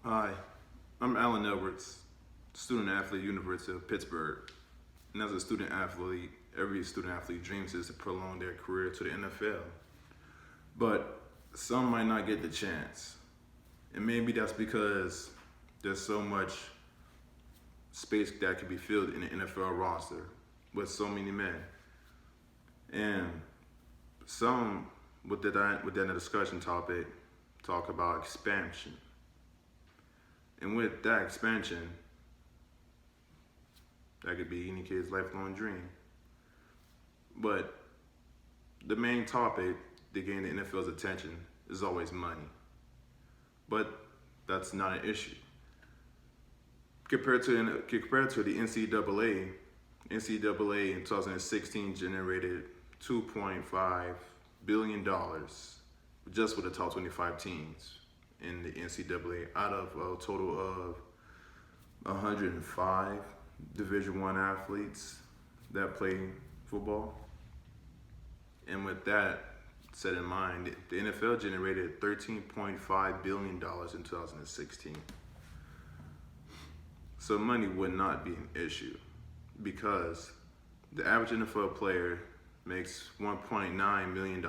Hi, I'm Alan Edwards, student athlete, University of Pittsburgh. And as a student athlete, every student athlete dreams is to prolong their career to the NFL. But some might not get the chance. And maybe that's because there's so much space that can be filled in the NFL roster with so many men. And some within the discussion topic talk about expansion. And with that expansion, that could be any kid's lifelong dream. But the main topic to gain the NFL's attention is always money. But that's not an issue. Compared to the NCAA in 2016 generated $2.5 billion just with the top 25 teams in the NCAA out of a total of 105 Division I athletes that play football. And with that set in mind, the NFL generated $13.5 billion in 2016. So money would not be an issue because the average NFL player makes $1.9 million.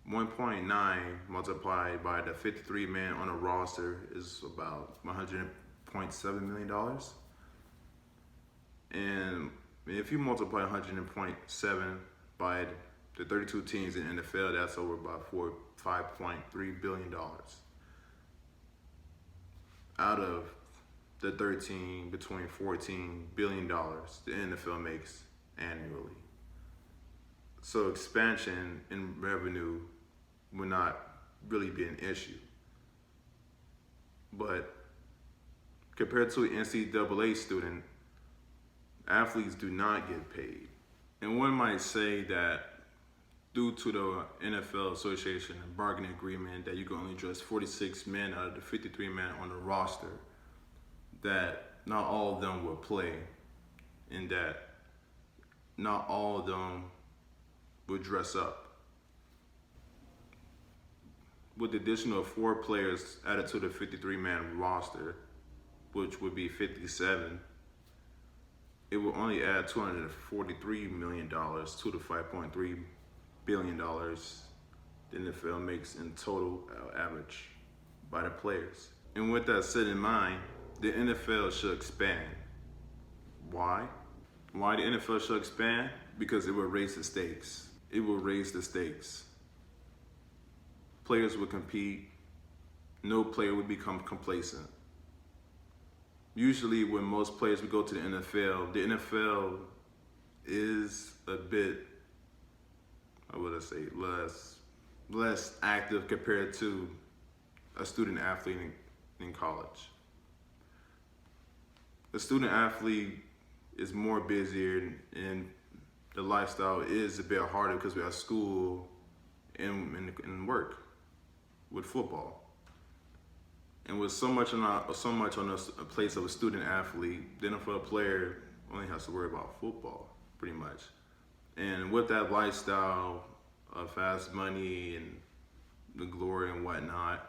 1.9 multiplied by the 53 men on a roster is about $100.7 million. And if you multiply 100.7 by the 32 teams in the NFL, that's over about $5.3 billion out of the between $14 billion the NFL makes annually. So expansion in revenue would not really be an issue. But compared to an NCAA student, athletes do not get paid. And one might say that due to the NFL Association bargaining agreement that you can only dress 46 men out of the 53 men on the roster, that not all of them will play, and that not all of them will dress up. With the additional 4 players added to the 53-man roster, which would be 57, it will only add $243 million to the $5.3 billion the NFL makes in total average by the players. And with that said in mind, the NFL should expand. Why? Why the NFL should expand? Because it will raise the stakes. It will raise the stakes. Players will compete. No player would become complacent. Usually when most players would go to the NFL is a bit, less active compared to a student athlete in college. A student athlete is more busier and the lifestyle is a bit harder because we have school and work with football. And with so much on a place of a student athlete, the NFL player only has to worry about football, pretty much. And with that lifestyle of fast money and the glory and whatnot,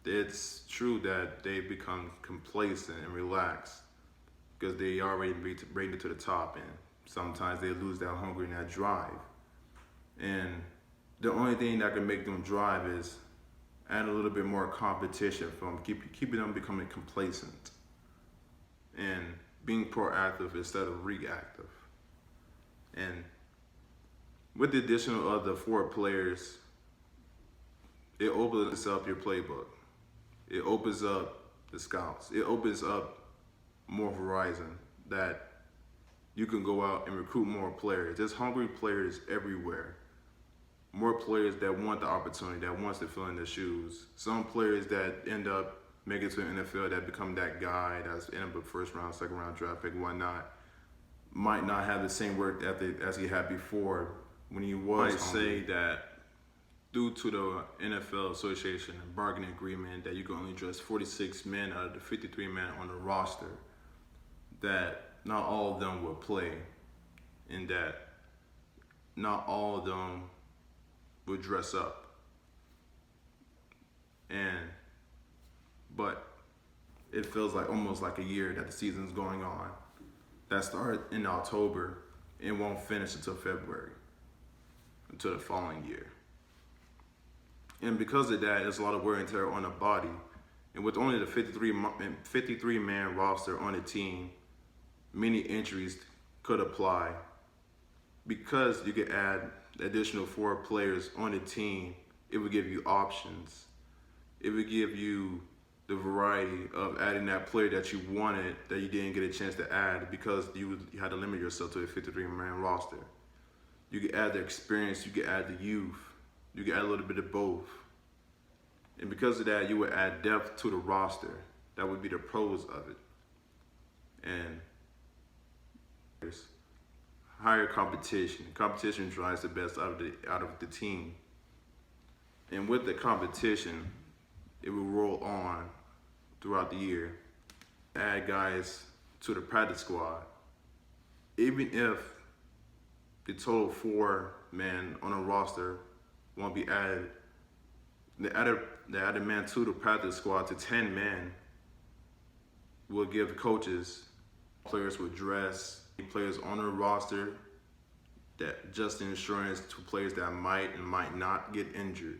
it's true that they become complacent and relaxed because they already bring it to the top, and sometimes they lose that hunger and that drive. And the only thing that can make them drive is add a little bit more competition from keeping them becoming complacent and being proactive instead of reactive. And with the addition of the 4 players, it opens up your playbook. It opens up the scouts. It opens up more horizon that you can go out and recruit more players. There's hungry players everywhere. More players that want the opportunity, that wants to fill in their shoes. Some players that end up making it to the NFL that become that guy that's end up a first round, second round draft pick, whatnot, might not have the same work ethic as he had before when he was hungry. Say that due to the NFL Association bargaining agreement that you can only dress 46 men out of the 53 men on the roster, that not all of them will play, and that not all of them would dress up. And but it feels like almost like a year that the season's going on. That started in October and won't finish until February, until the following year. And because of that, there's a lot of wear and tear on the body. And with only the 53-man roster on the team, many injuries could apply. Because you could add additional 4 players on the team, it would give you options. It would give you the variety of adding that player that you wanted that you didn't get a chance to add because you had to limit yourself to a 53-man roster. You could add the experience, you could add the youth, you could add a little bit of both. And because of that, you would add depth to the roster. That would be the pros of it. And there's higher competition. Competition drives the best out of the team. And with the competition, it will roll on throughout the year. Add guys to the practice squad. Even if the total 4 men on a roster won't be added, the added man to the practice squad to 10 men will give coaches, players with dress, players on the roster that just insurance to players that might and might not get injured.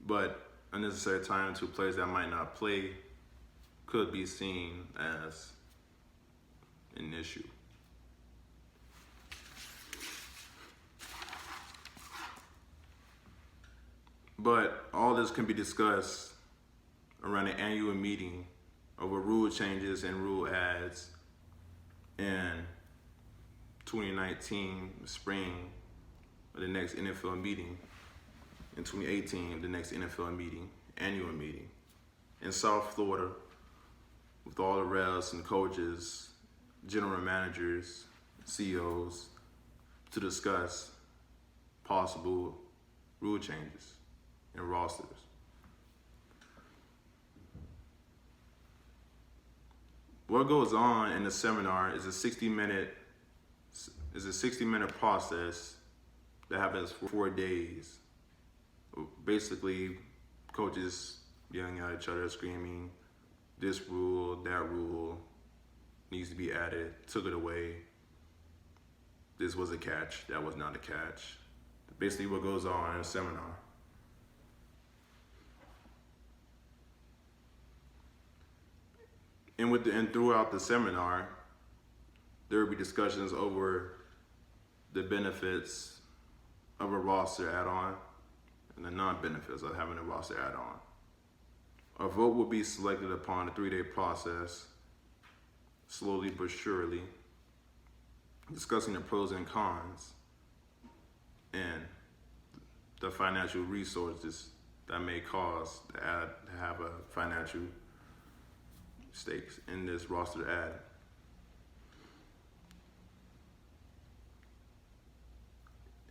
But unnecessary time to players that might not play could be seen as an issue. But all this can be discussed around an annual meeting over rule changes and rule adds in 2019 spring of the next NFL meeting, in 2018 the next NFL meeting, annual meeting in South Florida with all the refs and coaches, general managers, CEOs to discuss possible rule changes and rosters. What goes on in the seminar is a 60-minute process that happens for 4 days. Basically, coaches yelling at each other, screaming, "This rule, that rule needs to be added, took it away. This was a catch, that was not a catch." Basically what goes on in a seminar. And throughout the seminar, there will be discussions over the benefits of a roster add-on and the non-benefits of having a roster add-on. A vote will be selected upon a 3-day process, slowly but surely, discussing the pros and cons and the financial resources that may cause to have a financial stakes in this roster add.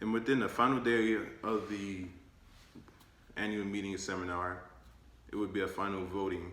And within the final day of the annual meeting seminar, it would be a final voting